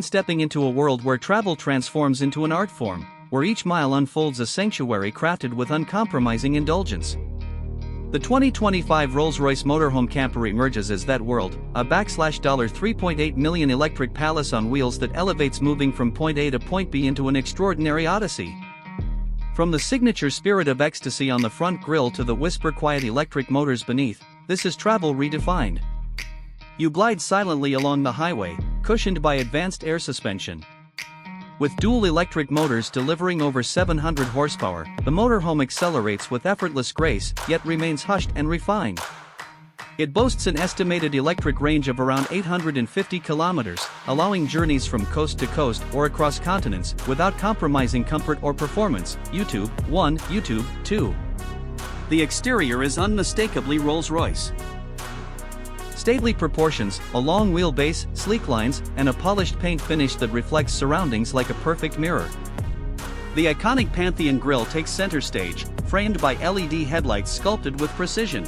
stepping into a world where travel transforms into an art form, where each mile unfolds a sanctuary crafted with uncompromising indulgence. The 2025 Rolls-Royce Motorhome Camper emerges as that world, a $3.8 million electric palace on wheels that elevates moving from point A to point B into an extraordinary odyssey. From the signature spirit of ecstasy on the front grille to the whisper-quiet electric motors beneath, this is travel redefined. You glide silently along the highway, cushioned by advanced air suspension. With dual electric motors delivering over 700 horsepower, the motorhome accelerates with effortless grace, yet remains hushed and refined. It boasts an estimated electric range of around 850 kilometers, allowing journeys from coast to coast or across continents without compromising comfort or performance. YouTube 1, YouTube 2. The exterior is unmistakably Rolls-Royce. Stately proportions, a long wheelbase, sleek lines, and a polished paint finish that reflects surroundings like a perfect mirror. The iconic Pantheon grille takes center stage, framed by LED headlights sculpted with precision.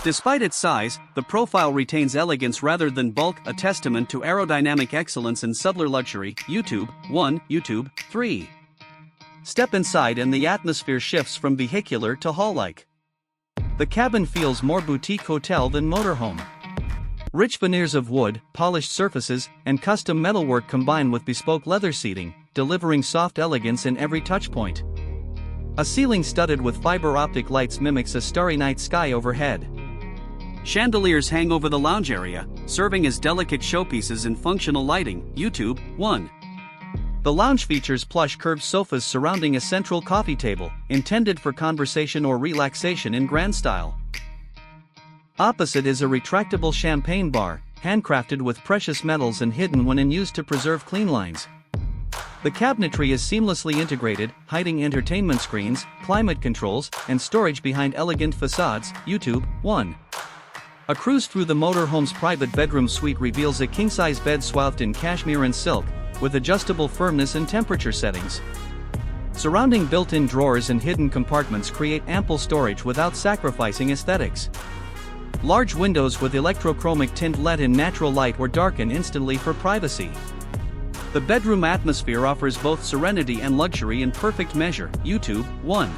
Despite its size, the profile retains elegance rather than bulk, a testament to aerodynamic excellence and subtler luxury. YouTube 1, YouTube 3. Step inside and the atmosphere shifts from vehicular to hall-like. The cabin feels more boutique hotel than motorhome. Rich veneers of wood, polished surfaces, and custom metalwork combine with bespoke leather seating, delivering soft elegance in every touchpoint. A ceiling studded with fiber optic lights mimics a starry night sky overhead. Chandeliers hang over the lounge area, serving as delicate showpieces in functional lighting. YouTube 1. The lounge features plush curved sofas surrounding a central coffee table, intended for conversation or relaxation in grand style. Opposite is a retractable champagne bar, handcrafted with precious metals and hidden when in use to preserve clean lines. The cabinetry is seamlessly integrated, hiding entertainment screens, climate controls, and storage behind elegant facades. YouTube 1. A cruise through the motorhome's private bedroom suite reveals a king-size bed swathed in cashmere and silk, with adjustable firmness and temperature settings. Surrounding built-in drawers and hidden compartments create ample storage without sacrificing aesthetics. Large windows with electrochromic tint let in natural light or darken instantly for privacy. The bedroom atmosphere offers both serenity and luxury in perfect measure. YouTube 1.